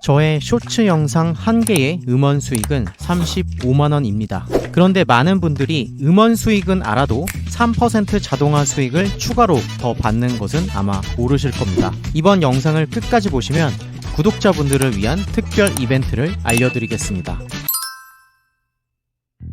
저의 쇼츠 영상 한 개의 음원 수익은 35만원입니다. 그런데 많은 분들이 음원 수익은 알아도 3% 자동화 수익을 추가로 더 받는 것은 아마 모르실 겁니다. 이번 영상을 끝까지 보시면 구독자분들을 위한 특별 이벤트를 알려드리겠습니다.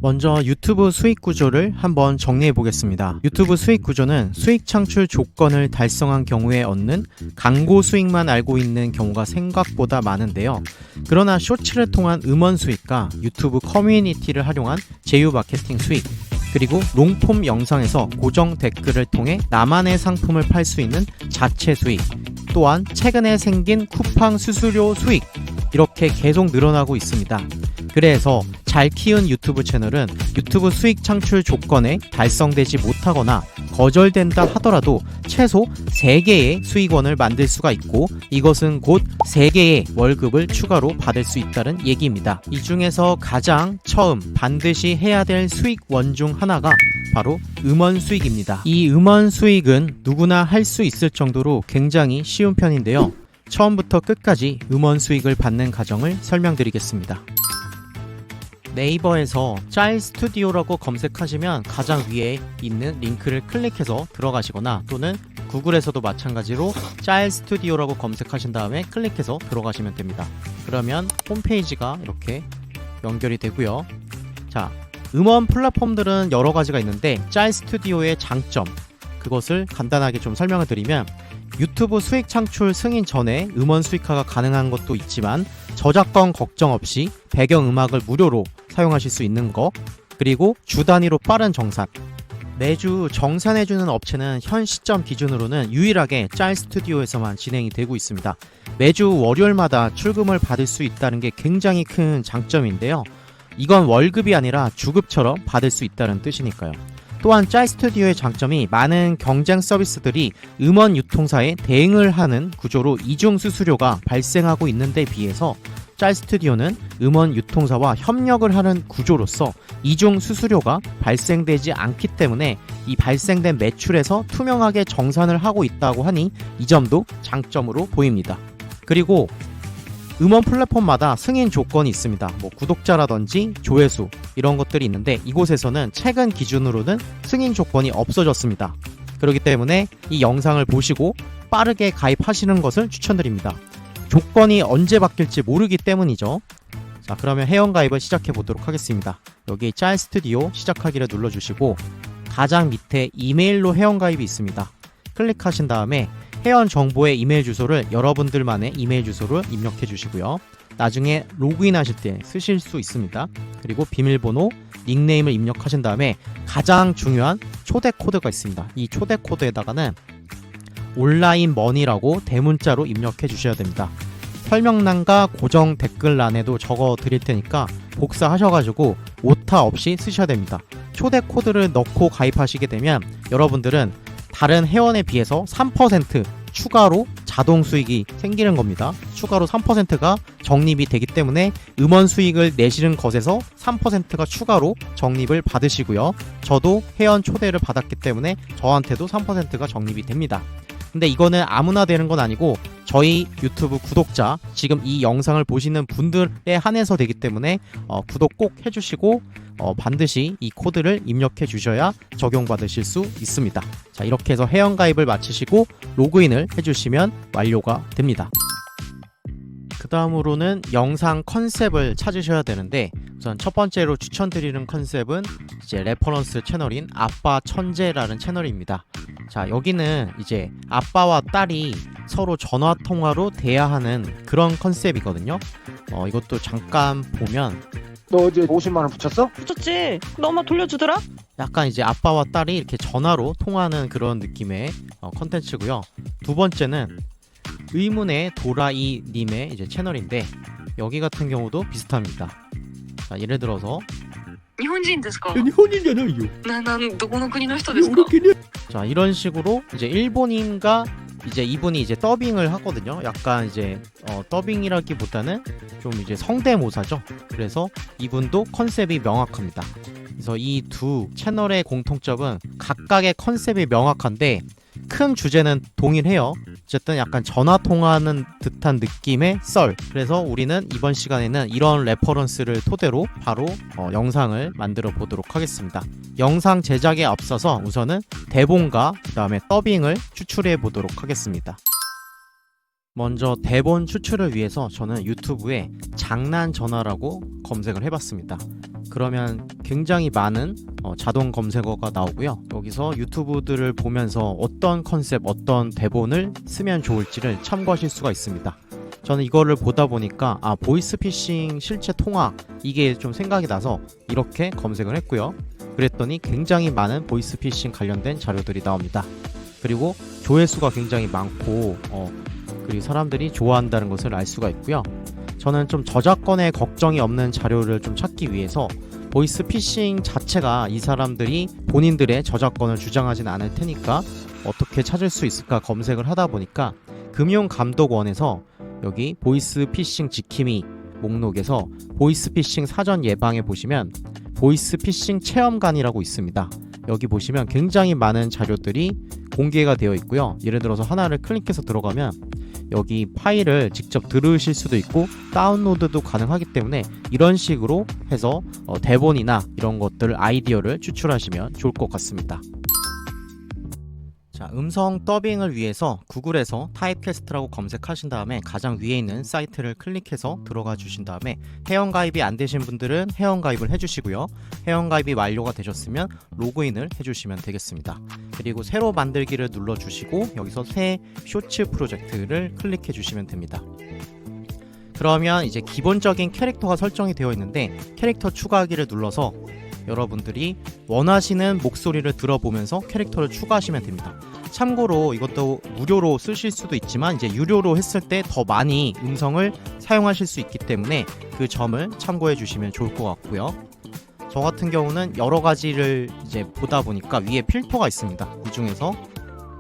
먼저 유튜브 수익 구조를 한번 정리해 보겠습니다. 유튜브 수익 구조는 수익 창출 조건을 달성한 경우에 얻는 광고 수익만 알고 있는 경우가 생각보다 많은데요. 그러나 쇼츠를 통한 음원 수익과 유튜브 커뮤니티를 활용한 제휴 마케팅 수익, 그리고 롱폼 영상에서 고정 댓글을 통해 나만의 상품을 팔 수 있는 자체 수익, 또한 최근에 생긴 쿠팡 수수료 수익, 이렇게 계속 늘어나고 있습니다. 그래서 잘 키운 유튜브 채널은 유튜브 수익 창출 조건에 달성되지 못하거나 거절된다 하더라도 최소 3개의 수익원을 만들 수가 있고, 이것은 곧 3개의 월급을 추가로 받을 수 있다는 얘기입니다. 이 중에서 가장 처음 반드시 해야 될 수익원 중 하나가 바로 음원 수익입니다. 이 음원 수익은 누구나 할 수 있을 정도로 굉장히 쉬운 편인데요. 처음부터 끝까지 음원 수익을 받는 과정을 설명드리겠습니다. 네이버에서 짤 스튜디오라고 검색하시면 가장 위에 있는 링크를 클릭해서 들어가시거나, 또는 구글에서도 마찬가지로 짤 스튜디오라고 검색하신 다음에 클릭해서 들어가시면 됩니다. 그러면 홈페이지가 이렇게 연결이 되고요. 자, 음원 플랫폼들은 여러 가지가 있는데 짤 스튜디오의 장점, 그것을 간단하게 좀 설명을 드리면, 유튜브 수익 창출 승인 전에 음원 수익화가 가능한 것도 있지만 저작권 걱정 없이 배경음악을 무료로 사용하실 수 있는 거, 그리고 주 단위로 빠른 정산, 매주 정산해주는 업체는 현 시점 기준으로는 유일하게 짤 스튜디오에서만 진행이 되고 있습니다. 매주 월요일마다 출금을 받을 수 있다는 게 굉장히 큰 장점인데요. 이건 월급이 아니라 주급처럼 받을 수 있다는 뜻이니까요. 또한 짤 스튜디오의 장점이 많은 경쟁 서비스들이 음원 유통사에 대응을 하는 구조로 이중 수수료가 발생하고 있는데 비해서 짤 스튜디오는 음원 유통사와 협력을 하는 구조로서 이중 수수료가 발생되지 않기 때문에 이 발생된 매출에서 투명하게 정산을 하고 있다고 하니 이 점도 장점으로 보입니다. 그리고 음원 플랫폼마다 승인 조건이 있습니다. 구독자라든지 조회수 이런 것들이 있는데, 이곳에서는 최근 기준으로는 승인 조건이 없어졌습니다. 그렇기 때문에 이 영상을 보시고 빠르게 가입하시는 것을 추천드립니다. 조건이 언제 바뀔지 모르기 때문이죠. 자, 그러면 회원가입을 시작해 보도록 하겠습니다. 여기 짤 스튜디오 시작하기를 눌러주시고 가장 밑에 이메일로 회원가입이 있습니다. 클릭하신 다음에 회원 정보의 이메일 주소를 여러분들만의 이메일 주소를 입력해 주시고요. 나중에 로그인 하실 때 쓰실 수 있습니다. 그리고 비밀번호, 닉네임을 입력하신 다음에 가장 중요한 초대 코드가 있습니다. 이 초대 코드에다가는 온라인 머니라고 대문자로 입력해 주셔야 됩니다. 설명란과 고정 댓글란에도 적어 드릴 테니까 복사하셔가지고 오타 없이 쓰셔야 됩니다. 초대 코드를 넣고 가입하시게 되면 여러분들은 다른 회원에 비해서 3% 추가로 자동 수익이 생기는 겁니다. 추가로 3%가 적립이 되기 때문에 음원 수익을 내시는 것에서 3%가 추가로 적립을 받으시고요. 저도 회원 초대를 받았기 때문에 저한테도 3%가 적립이 됩니다. 근데 이거는 아무나 되는 건 아니고 저희 유튜브 구독자, 지금 이 영상을 보시는 분들에 한해서 되기 때문에 구독 꼭 해주시고 반드시 이 코드를 입력해 주셔야 적용받으실 수 있습니다. 자, 이렇게 해서 회원가입을 마치시고 로그인을 해주시면 완료가 됩니다. 그 다음으로는 영상 컨셉을 찾으셔야 되는데, 우선 첫 번째로 추천드리는 컨셉은 이제 레퍼런스 채널인 아빠 천재라는 채널입니다. 자, 여기는 이제 아빠와 딸이 서로 전화통화로 대화하는 그런 컨셉이거든요. 이것도 잠깐 보면, 너 어제 50만원 붙였어? 붙였지. 너 엄마 돌려주더라? 약간 이제 아빠와 딸이 이렇게 전화로 통화하는 그런 느낌의 컨텐츠고요. 두 번째는 의문의 도라이 님의 이제 채널인데, 여기 같은 경우도 비슷합니다. 자, 예를 들어서 日本人ですか? 일본인잖아요. どこの国の人ですか? 자, 이런 식으로 이제 일본인과 이제 이분이 이제 더빙을 하거든요. 약간 이제 더빙이라기보다는 좀 이제 성대모사죠. 그래서 이분도 컨셉이 명확합니다. 그래서 이 두 채널의 공통점은 각각의 컨셉이 명확한데 큰 주제는 동일해요. 어쨌든 약간 전화 통화하는 듯한 느낌의 썰. 그래서 우리는 이번 시간에는 이런 레퍼런스를 토대로 바로 영상을 만들어 보도록 하겠습니다. 영상 제작에 앞서서 우선은 대본과 그 다음에 더빙을 추출해 보도록 하겠습니다. 먼저 대본 추출을 위해서 저는 유튜브에 장난 전화라고 검색을 해봤습니다. 그러면 굉장히 많은 자동 검색어가 나오고요. 여기서 유튜브들을 보면서 어떤 컨셉, 어떤 대본을 쓰면 좋을지를 참고하실 수가 있습니다. 저는 이거를 보다 보니까 보이스피싱 실제 통화 이게 좀 생각이 나서 이렇게 검색을 했고요. 그랬더니 굉장히 많은 보이스피싱 관련된 자료들이 나옵니다. 그리고 조회수가 굉장히 많고 그리고 사람들이 좋아한다는 것을 알 수가 있고요. 저는 좀 저작권에 걱정이 없는 자료를 좀 찾기 위해서 보이스피싱 자체가 이 사람들이 본인들의 저작권을 주장하지는 않을 테니까 어떻게 찾을 수 있을까 검색을 하다 보니까 금융감독원에서 여기 보이스피싱 지킴이 목록에서 보이스피싱 사전 예방에 보시면 보이스피싱 체험관이라고 있습니다. 여기 보시면 굉장히 많은 자료들이 공개가 되어 있고요. 예를 들어서 하나를 클릭해서 들어가면 여기 파일을 직접 들으실 수도 있고 다운로드도 가능하기 때문에 이런 식으로 해서 대본이나 이런 것들 아이디어를 추출하시면 좋을 것 같습니다. 자, 음성 더빙을 위해서 구글에서 타입캐스트라고 검색하신 다음에 가장 위에 있는 사이트를 클릭해서 들어가 주신 다음에 회원가입이 안 되신 분들은 회원가입을 해주시고요. 회원가입이 완료가 되셨으면 로그인을 해주시면 되겠습니다. 그리고 새로 만들기를 눌러주시고 여기서 새 쇼츠 프로젝트를 클릭해 주시면 됩니다. 그러면 이제 기본적인 캐릭터가 설정이 되어 있는데 캐릭터 추가하기를 눌러서 여러분들이 원하시는 목소리를 들어보면서 캐릭터를 추가하시면 됩니다. 참고로 이것도 무료로 쓰실 수도 있지만 이제 유료로 했을 때 더 많이 음성을 사용하실 수 있기 때문에 그 점을 참고해 주시면 좋을 것 같고요. 저 같은 경우는 여러 가지를 이제 보다 보니까 위에 필터가 있습니다. 이 중에서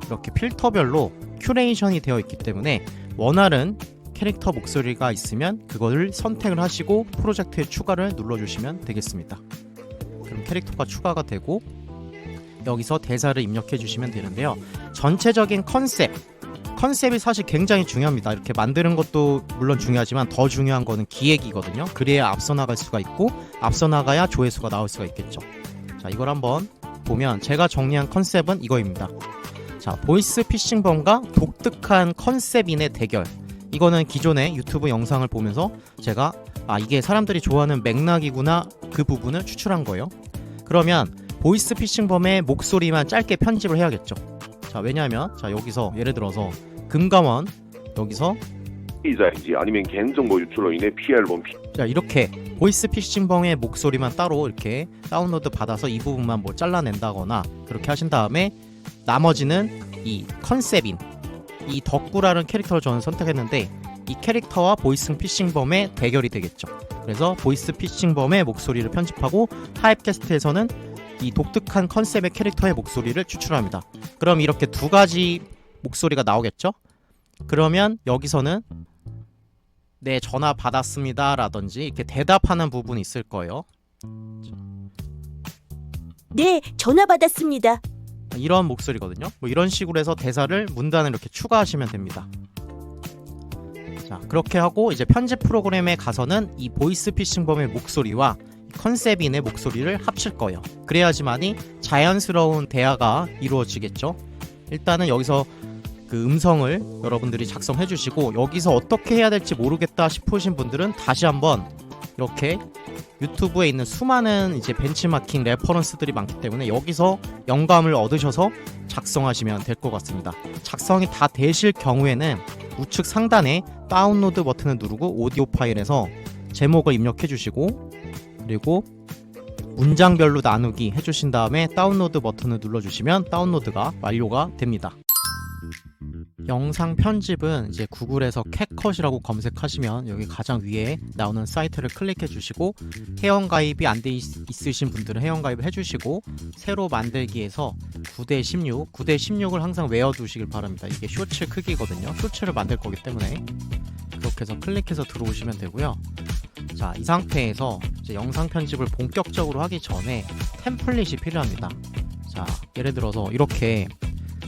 이렇게 필터별로 큐레이션이 되어 있기 때문에 원하는 캐릭터 목소리가 있으면 그거를 선택을 하시고 프로젝트에 추가를 눌러주시면 되겠습니다. 그럼 캐릭터가 추가가 되고 여기서 대사를 입력해 주시면 되는데요. 전체적인 컨셉이 사실 굉장히 중요합니다. 이렇게 만드는 것도 물론 중요하지만 더 중요한 거는 기획이거든요. 그래야 앞서 나갈 수가 있고 앞서 나가야 조회수가 나올 수가 있겠죠. 자, 이걸 한번 보면 제가 정리한 컨셉은 이거입니다. 자, 보이스피싱범과 독특한 컨셉인의 대결. 이거는 기존의 유튜브 영상을 보면서 제가 이게 사람들이 좋아하는 맥락이구나 그 부분을 추출한 거예요. 그러면 보이스피싱범의 목소리만 짧게 편집을 해야겠죠. 자, 왜냐하면 자, 여기서 예를 들어서 금감원 여기서 피의자인지 아니면 개인정보 유출로 인해 피해를 본 자, 이렇게 보이스피싱범의 목소리만 따로 이렇게 다운로드 받아서 이 부분만 뭐 잘라낸다거나 그렇게 하신 다음에 나머지는 이 컨셉인 이 덕구라는 캐릭터를 저는 선택했는데 이 캐릭터와 보이스피싱범의 대결이 되겠죠. 그래서 보이스피싱범의 목소리를 편집하고 타입캐스트에서는 이 독특한 컨셉의 캐릭터의 목소리를 추출합니다. 그럼 이렇게 두 가지 목소리가 나오겠죠? 그러면 여기서는 네, 전화 받았습니다 라든지 이렇게 대답하는 부분이 있을 거예요. 네, 전화 받았습니다. 이런 목소리거든요. 뭐 이런 식으로 해서 대사를 문단을 이렇게 추가하시면 됩니다. 자, 그렇게 하고 이제 편집 프로그램에 가서는 이 보이스피싱범의 목소리와 컨셉인의 목소리를 합칠 거예요. 그래야지만이 자연스러운 대화가 이루어지겠죠. 일단은 여기서 그 음성을 여러분들이 작성해 주시고 여기서 어떻게 해야 될지 모르겠다 싶으신 분들은 다시 한번 이렇게 유튜브에 있는 수많은 이제 벤치마킹 레퍼런스들이 많기 때문에 여기서 영감을 얻으셔서 작성하시면 될 것 같습니다. 작성이 다 되실 경우에는 우측 상단에 다운로드 버튼을 누르고 오디오 파일에서 제목을 입력해 주시고 그리고 문장별로 나누기 해주신 다음에 다운로드 버튼을 눌러주시면 다운로드가 완료가 됩니다. 영상 편집은 이제 구글에서 캣컷이라고 검색하시면 여기 가장 위에 나오는 사이트를 클릭해 주시고 회원가입이 안 돼 있으신 분들은 회원가입을 해주시고 새로 만들기에서 9:16, 9:16을 항상 외워두시길 바랍니다. 이게 쇼츠 크기거든요. 쇼츠를 만들 거기 때문에 그렇게 해서 클릭해서 들어오시면 되고요. 자, 이 상태에서 이제 영상 편집을 본격적으로 하기 전에 템플릿이 필요합니다. 자, 예를 들어서 이렇게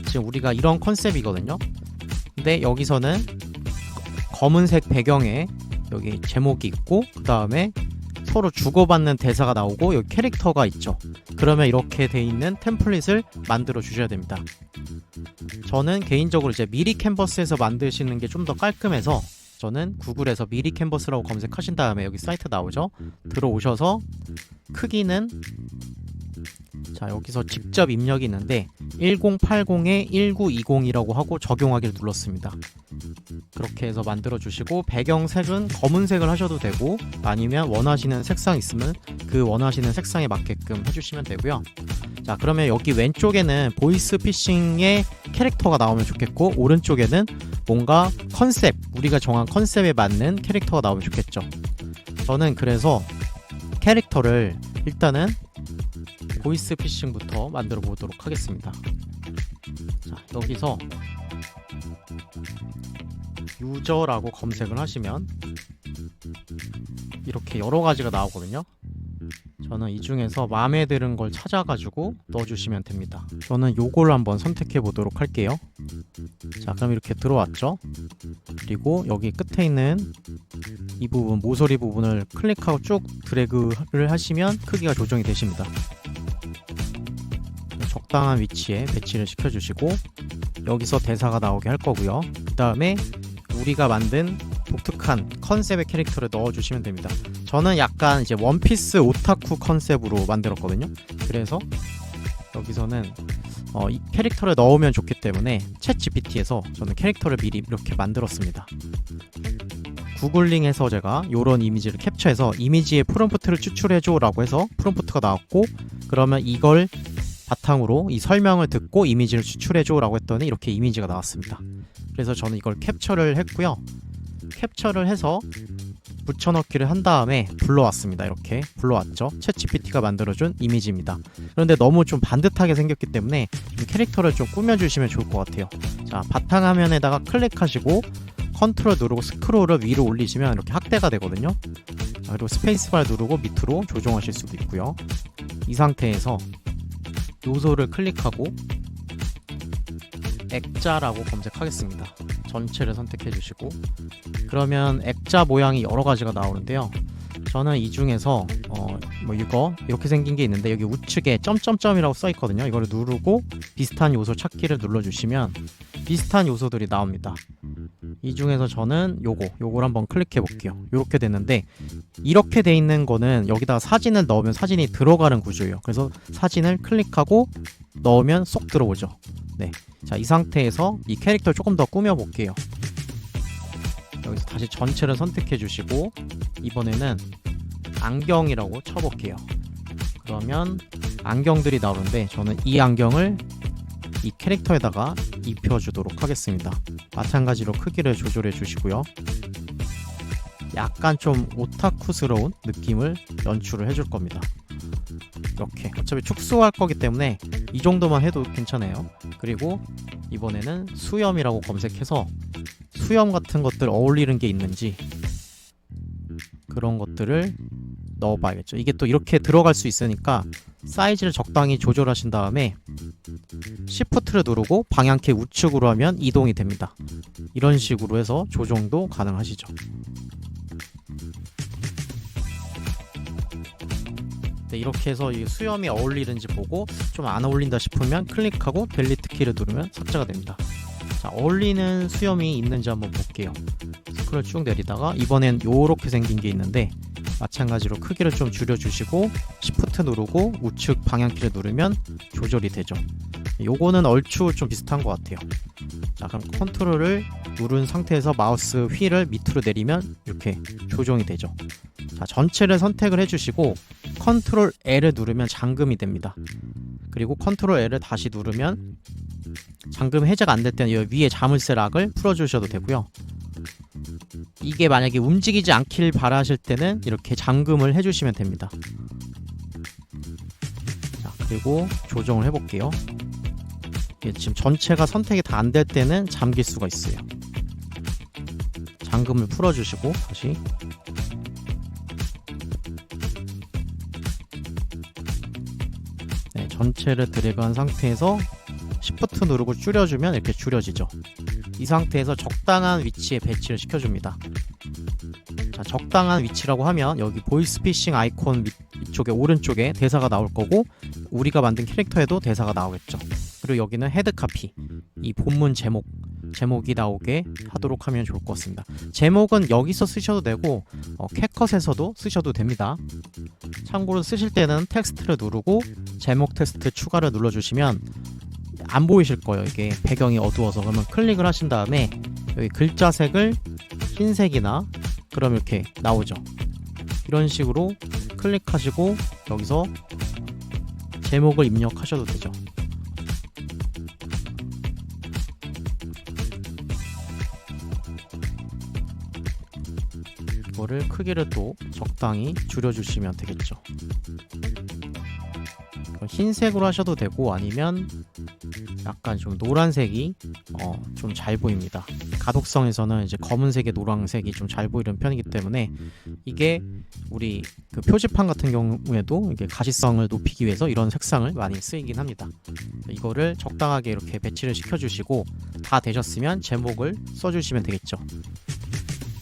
지금 우리가 이런 컨셉이거든요. 근데 여기서는 검은색 배경에 여기 제목이 있고 그 다음에 서로 주고받는 대사가 나오고 여기 캐릭터가 있죠. 그러면 이렇게 돼 있는 템플릿을 만들어 주셔야 됩니다. 저는 개인적으로 이제 미리 캔버스에서 만드시는 게 좀 더 깔끔해서 저는 구글에서 미리 캔버스라고 검색하신 다음에 여기 사이트 나오죠. 들어오셔서 크기는 자 여기서 직접 입력이 있는데 1080에 1920이라고 하고 적용하기를 눌렀습니다. 그렇게 해서 만들어 주시고 배경색은 검은색을 하셔도 되고 아니면 원하시는 색상 있으면 그 원하시는 색상에 맞게끔 해주시면 되고요. 자 그러면 여기 왼쪽에는 보이스 피싱의 캐릭터가 나오면 좋겠고 오른쪽에는 뭔가 컨셉 우리가 정한 컨셉에 맞는 캐릭터가 나오면 좋겠죠. 저는 그래서 캐릭터를 일단은 보이스 피싱부터 만들어 보도록 하겠습니다. 자, 여기서 유저라고 검색을 하시면 이렇게 여러 가지가 나오거든요. 저는 이 중에서 마음에 드는 걸 찾아가지고 넣어주시면 됩니다. 저는 요걸 한번 선택해 보도록 할게요. 자 그럼 이렇게 들어왔죠. 그리고 여기 끝에 있는 이 부분 모서리 부분을 클릭하고 쭉 드래그를 하시면 크기가 조정이 되십니다. 적당한 위치에 배치를 시켜주시고 여기서 대사가 나오게 할 거고요. 그 다음에 우리가 만든 독특한 컨셉의 캐릭터를 넣어주시면 됩니다. 저는 약간 이제 원피스 오타쿠 컨셉으로 만들었거든요. 그래서 여기서는 이 캐릭터를 넣으면 좋기 때문에 챗 GPT에서 저는 캐릭터를 미리 이렇게 만들었습니다. 구글링해서 제가 이런 이미지를 캡처해서 이미지의 프롬프트를 추출해줘 라고 해서 프롬프트가 나왔고 그러면 이걸 바탕으로 이 설명을 듣고 이미지를 추출해줘 라고 했더니 이렇게 이미지가 나왔습니다. 그래서 저는 이걸 캡처를 했고요. 캡처를 해서 붙여넣기를 한 다음에 불러왔습니다. 이렇게 불러왔죠. 챗 GPT가 만들어준 이미지입니다. 그런데 너무 좀 반듯하게 생겼기 때문에 좀 캐릭터를 좀 꾸며주시면 좋을 것 같아요. 자 바탕화면에다가 클릭하시고 컨트롤 누르고 스크롤을 위로 올리시면 이렇게 확대가 되거든요. 자, 그리고 스페이스바를 누르고 밑으로 조정하실 수도 있고요. 이 상태에서 요소를 클릭하고 액자라고 검색하겠습니다. 전체를 선택해 주시고 그러면 액자 모양이 여러 가지가 나오는데요. 저는 이 중에서 뭐 이거 이렇게 생긴 게 있는데 여기 우측에 점점점이라고 써 있거든요. 이거를 누르고 비슷한 요소 찾기를 눌러주시면 비슷한 요소들이 나옵니다. 이 중에서 저는 요걸 한번 클릭해 볼게요. 이렇게 됐는데 이렇게 돼 있는 거는 여기다가 사진을 넣으면 사진이 들어가는 구조예요. 그래서 사진을 클릭하고 넣으면 쏙 들어오죠. 네, 자 이 상태에서 이 캐릭터를 조금 더 꾸며 볼게요. 여기서 다시 전체를 선택해 주시고 이번에는 안경이라고 쳐볼게요. 그러면 안경들이 나오는데 저는 이 안경을 이 캐릭터에다가 입혀주도록 하겠습니다. 마찬가지로 크기를 조절해 주시고요. 약간 좀 오타쿠스러운 느낌을 연출을 해줄 겁니다. 이렇게 어차피 축소할 거기 때문에 이 정도만 해도 괜찮아요. 그리고 이번에는 수염이라고 검색해서 수염 같은 것들 어울리는 게 있는지 그런 것들을 넣어봐야겠죠. 이게 또 이렇게 들어갈 수 있으니까 사이즈를 적당히 조절하신 다음에 Shift를 누르고 방향키 우측으로 하면 이동이 됩니다. 이런 식으로 해서 조정도 가능하시죠. 네, 이렇게 해서 이 수염이 어울리는지 보고 좀 안 어울린다 싶으면 클릭하고 델리트 키를 누르면 삭제가 됩니다. 자, 어울리는 수염이 있는지 한번 볼게요. 스크롤 쭉 내리다가 이번엔 요렇게 생긴 게 있는데 마찬가지로 크기를 좀 줄여주시고 Shift 누르고 우측 방향키를 누르면 조절이 되죠. 요거는 얼추 좀 비슷한 것 같아요. 자, 그럼 컨트롤을 누른 상태에서 마우스 휠을 밑으로 내리면 이렇게 조정이 되죠. 자, 전체를 선택을 해주시고 컨트롤 L을 누르면 잠금이 됩니다. 그리고 컨트롤 L을 다시 누르면 잠금 해제가 안 될 때는 이 위에 자물쇠 락을 풀어주셔도 되고요. 이게 만약에 움직이지 않길 바라실 때는 이렇게 잠금을 해주시면 됩니다. 자, 그리고 조정을 해볼게요. 이게 지금 전체가 선택이 다 안 될 때는 잠길 수가 있어요. 잠금을 풀어주시고 다시 네, 전체를 드래그한 상태에서 Shift 누르고 줄여주면 이렇게 줄여지죠. 이 상태에서 적당한 위치에 배치를 시켜줍니다. 자, 적당한 위치라고 하면 여기 보이스피싱 아이콘 위쪽에 오른쪽에 대사가 나올 거고 우리가 만든 캐릭터에도 대사가 나오겠죠. 그리고 여기는 헤드카피, 이 본문 제목이 나오게 하도록 하면 좋을 것 같습니다. 제목은 여기서 쓰셔도 되고 캡컷에서도 쓰셔도 됩니다. 참고로 쓰실 때는 텍스트를 누르고 제목 텍스트 추가를 눌러주시면 안 보이실 거예요. 이게 배경이 어두워서. 그러면 클릭을 하신 다음에 여기 글자색을 흰색이나 그럼 이렇게 나오죠. 이런 식으로 클릭하시고 여기서 제목을 입력하셔도 되죠. 이거를 크기를 또 적당히 줄여주시면 되겠죠. 흰색으로 하셔도 되고 아니면 약간 좀 노란색이 좀 잘 보입니다. 가독성에서는 이제 검은색에 노란색이 좀 잘 보이는 편이기 때문에 이게 우리 그 표지판 같은 경우에도 이게 가시성을 높이기 위해서 이런 색상을 많이 쓰이긴 합니다. 이거를 적당하게 이렇게 배치를 시켜주시고 다 되셨으면 제목을 써주시면 되겠죠.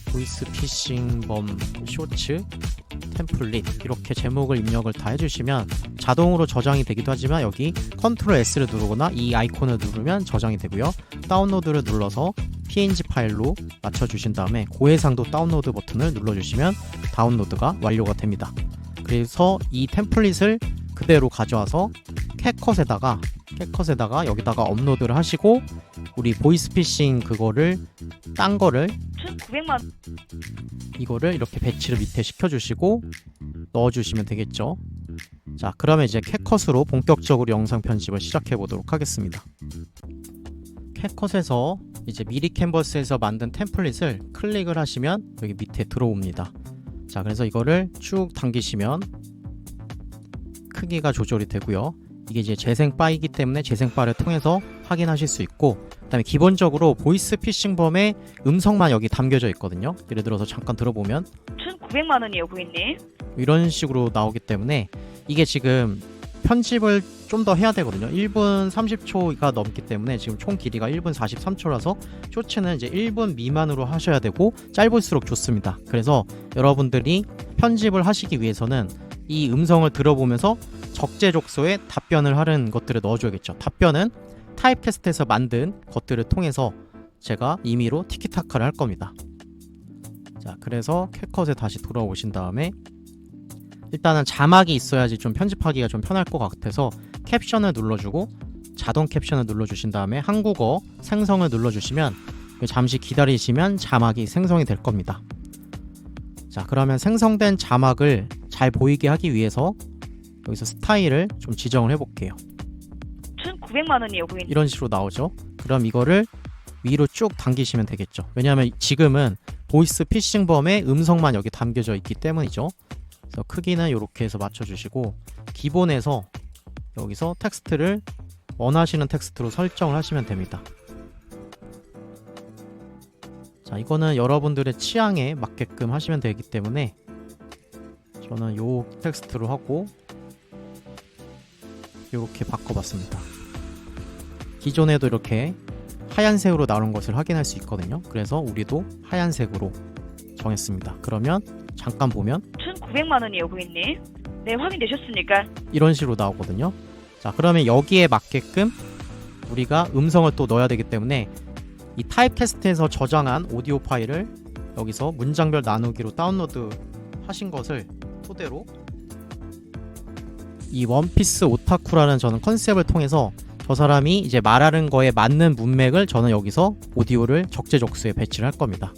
보이스피싱범 쇼츠 템플릿 이렇게 제목을 입력을 다 해주시면 자동으로 저장이 되기도 하지만 여기 컨트롤 S를 누르거나 이 아이콘을 누르면 저장이 되고요. 다운로드를 눌러서 PNG 파일로 맞춰주신 다음에 고해상도 다운로드 버튼을 눌러주시면 다운로드가 완료가 됩니다. 그래서 이 템플릿을 그대로 가져와서 캡컷에다가 여기다가 업로드를 하시고 우리 보이스피싱 그거를 딴 거를 1,900만 이거를 이렇게 배치를 밑에 시켜주시고 넣어주시면 되겠죠. 자, 그러면 이제 캡컷으로 본격적으로 영상 편집을 시작해 보도록 하겠습니다. 캡컷에서 이제 미리 캔버스에서 만든 템플릿을 클릭을 하시면 여기 밑에 들어옵니다. 자, 그래서 이거를 쭉 당기시면 크기가 조절이 되고요. 이게 이제 재생 바이기 때문에 재생 바를 통해서 확인하실 수 있고, 그 다음에 기본적으로 보이스피싱범의 음성만 여기 담겨져 있거든요. 예를 들어서 잠깐 들어보면 1,900만 원이에요, 고객님. 이런 식으로 나오기 때문에 이게 지금 편집을 좀 더 해야 되거든요. 1분 30초가 넘기 때문에 지금 총 길이가 1분 43초라서 쇼츠는 이제 1분 미만으로 하셔야 되고 짧을수록 좋습니다. 그래서 여러분들이 편집을 하시기 위해서는 이 음성을 들어보면서 적재적소에 답변을 하는 것들을 넣어줘야겠죠. 답변은 타입캐스트에서 만든 것들을 통해서 제가 임의로 티키타카를 할 겁니다. 자, 그래서 캡컷에 다시 돌아오신 다음에 일단은 자막이 있어야지 좀 편집하기가 좀 편할 것 같아서 캡션을 눌러주고 자동 캡션을 눌러주신 다음에 한국어 생성을 눌러주시면 잠시 기다리시면 자막이 생성이 될 겁니다. 자, 그러면 생성된 자막을 잘 보이게 하기 위해서 여기서 스타일을 좀 지정을 해볼게요. 1,900만 원이에요, 고객님. 이런 식으로 나오죠. 그럼 이거를 위로 쭉 당기시면 되겠죠. 왜냐하면 지금은 보이스 피싱범의 음성만 여기 담겨져 있기 때문이죠. 그래서 크기는 이렇게 해서 맞춰주시고 기본에서 여기서 텍스트를 원하시는 텍스트로 설정을 하시면 됩니다. 자, 이거는 여러분들의 취향에 맞게끔 하시면 되기 때문에 저는 요 텍스트로 하고 이렇게 바꿔봤습니다. 기존에도 이렇게 하얀색으로 나오는 것을 확인할 수 있거든요. 그래서 우리도 하얀색으로 정했습니다. 그러면 잠깐 보면 1,900만 원이에요, 고객님. 네, 확인되셨습니까? 이런 식으로 나오거든요. 자, 그러면 여기에 맞게끔 우리가 음성을 또 넣어야 되기 때문에 이 타입캐스트에서 저장한 오디오 파일을 여기서 문장별 나누기로 다운로드 하신 것을 토대로 이 원피스 오타쿠라는 저는 컨셉을 통해서 저 사람이 이제 말하는 거에 맞는 문맥을 저는 여기서 오디오를 적재적소에 배치를 할 겁니다.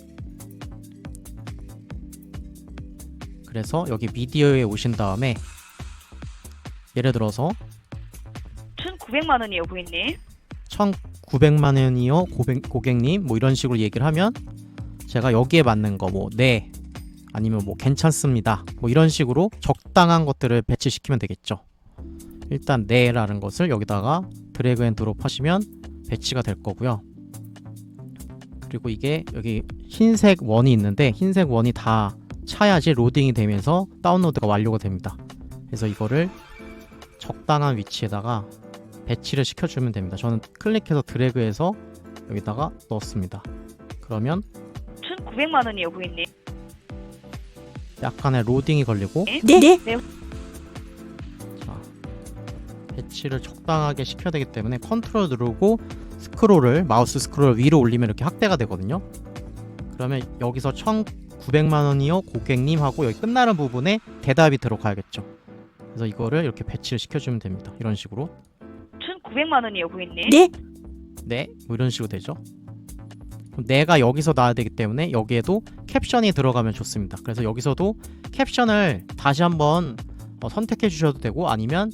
그래서 여기 미디어에 오신 다음에 예를 들어서 1,900만 원이에요, 고객님. 1,900만 원이요 고객님 뭐 이런 식으로 얘기를 하면 제가 여기에 맞는 거 뭐 네 아니면 뭐 괜찮습니다 뭐 이런 식으로 적당한 것들을 배치시키면 되겠죠. 일단 네라는 것을 여기다가 드래그 앤 드롭 하시면 배치가 될 거고요. 그리고 이게 여기 흰색 원이 있는데 흰색 원이 다 차야지 로딩이 되면서 다운로드가 완료가 됩니다. 그래서 이거를 적당한 위치에다가 배치를 시켜주면 됩니다. 저는 클릭해서 드래그해서 여기다가 넣었습니다. 그러면 1,900만 원이요, 고객님. 약간의 로딩이 걸리고 네. 자, 배치를 적당하게 시켜야 되기 때문에 컨트롤 누르고 스크롤을 마우스 스크롤 위로 올리면 이렇게 확대가 되거든요. 그러면 여기서 1,900만 원이요 고객님 하고 여기 끝나는 부분에 대답이 들어가야겠죠. 그래서 이거를 이렇게 배치를 시켜주면 됩니다. 이런 식으로 1,900만 원이요, 고객님. 네, 뭐 이런 식으로 되죠. 그럼 내가 여기서 나와야 되기 때문에 여기에도 캡션이 들어가면 좋습니다. 그래서 여기서도 캡션을 다시 한번 선택해 주셔도 되고 아니면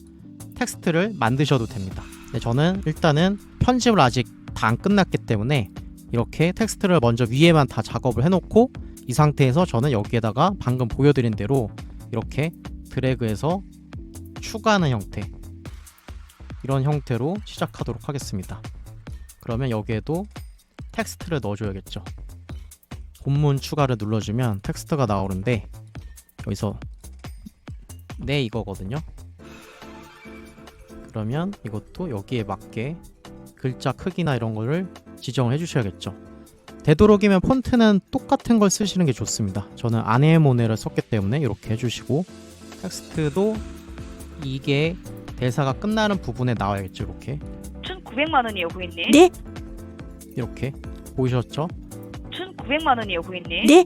텍스트를 만드셔도 됩니다. 근데 저는 일단은 편집을 아직 다 안 끝났기 때문에 이렇게 텍스트를 먼저 위에만 다 작업을 해놓고 이 상태에서 저는 여기에다가 방금 보여드린 대로 이렇게 드래그해서 추가하는 형태, 이런 형태로 시작하도록 하겠습니다. 그러면 여기에도 텍스트를 넣어줘야겠죠. 본문 추가를 눌러주면 텍스트가 나오는데 여기서 네 이거거든요. 그러면 이것도 여기에 맞게 글자 크기나 이런 거를 지정을 해주셔야겠죠. 되도록이면 폰트는 똑같은 걸 쓰시는 게 좋습니다. 저는 아네모네를 썼기 때문에 이렇게 해주시고 텍스트도 이게 대사가 끝나는 부분에 나와야겠죠. 이렇게 1,900만 원이요, 고객님. 네. 이렇게 보이셨죠? 1,900만 원이요, 고객님. 네.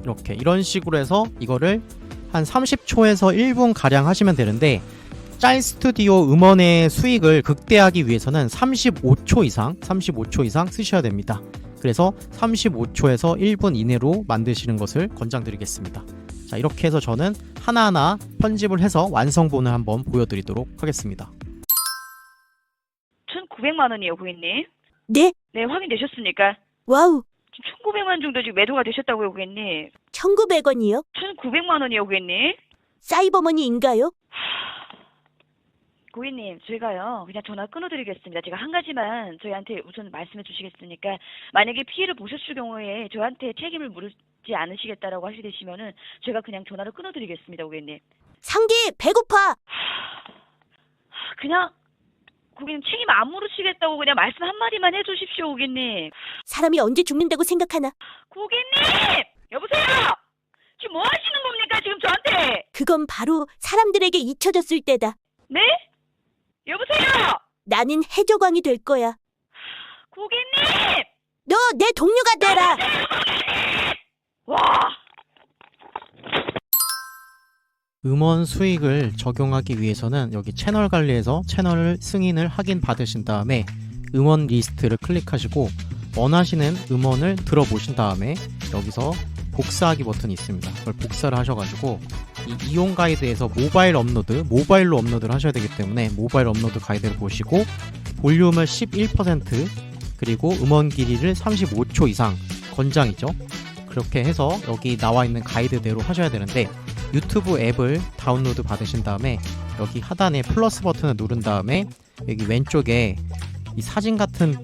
이렇게 이런 식으로 해서 이거를 한 30초에서 1분 가량 하시면 되는데 짤 스튜디오 음원의 수익을 극대화하기 위해서는 35초 이상 쓰셔야 됩니다. 그래서 35초에서 1분 이내로 만드시는 것을 권장드리겠습니다. 자, 이렇게 해서 저는 하나하나 편집을 해서 완성본을 한번 보여드리도록 하겠습니다. 1,900만 원이요, 고객님. 네. 네, 확인되셨습니까? 와우. 1,900만 정도 지금 매도가 되셨다고요, 고객님. 1,900원이요? 1,900만 원이요, 고객님. 사이버머니인가요? 고객님, 저희가요, 그냥 전화 끊어드리겠습니다. 제가 한 가지만 저희한테 우선 말씀해 주시겠습니까? 만약에 피해를 보셨을 경우에 저한테 책임을 물지 않으시겠다라고 하시되시면은 제가 그냥 전화를 끊어드리겠습니다, 고객님. 상기 배고파. 그냥 고객님 책임 안 물으시겠다고 그냥 말씀 한마디만 해주십시오, 고객님. 사람이 언제 죽는다고 생각하나? 고객님! 여보세요! 지금 뭐 하시는 겁니까, 지금 저한테? 그건 바로 사람들에게 잊혀졌을 때다. 네? 여보세요! 나는 해적왕이 될 거야. 고객님! 너 내 동료가 되라. 와! 음원 수익을 적용하기 위해서는 여기 채널 관리에서 채널 승인을 확인 받으신 다음에 음원 리스트를 클릭하시고 원하시는 음원을 들어보신 다음에 여기서 복사하기 버튼이 있습니다. 그걸 복사를 하셔가지고 이 이용 가이드에서 모바일로 업로드를 하셔야 되기 때문에 모바일 업로드 가이드를 보시고 볼륨을 11% 그리고 음원 길이를 35초 이상 권장이죠. 그렇게 해서 여기 나와 있는 가이드대로 하셔야 되는데 유튜브 앱을 다운로드 받으신 다음에 여기 하단에 플러스 버튼을 누른 다음에 여기 왼쪽에 이 사진 같은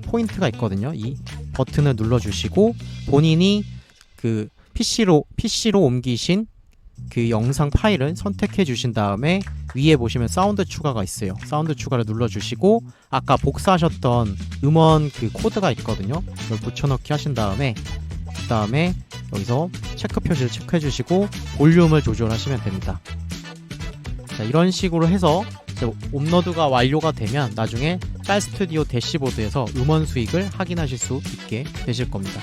포인트가 있거든요. 이 버튼을 눌러주시고 본인이 그 PC로 옮기신 그 영상 파일을 선택해 주신 다음에 위에 보시면 사운드 추가가 있어요. 사운드 추가를 눌러주시고 아까 복사하셨던 음원 그 코드가 있거든요. 그걸 붙여넣기 하신 다음에 그 다음에 여기서 체크 표시를 체크해 주시고 볼륨을 조절하시면 됩니다. 자, 이런 식으로 해서 이제 업로드가 완료가 되면 나중에 짤 스튜디오 대시보드에서 음원 수익을 확인하실 수 있게 되실 겁니다.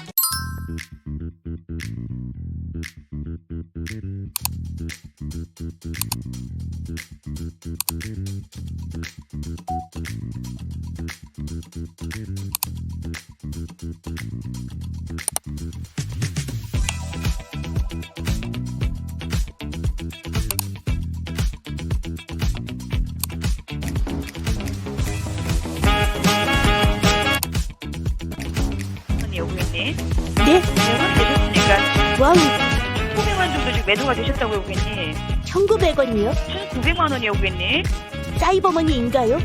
아니요, 고객님. 네. 확인되셨습니까? 와우. 1,900만 정도 지금 매도가 되셨다고요, 고객님. 1,900원이요? 1,900만 원이요, 고객님. 사이버머니인가요?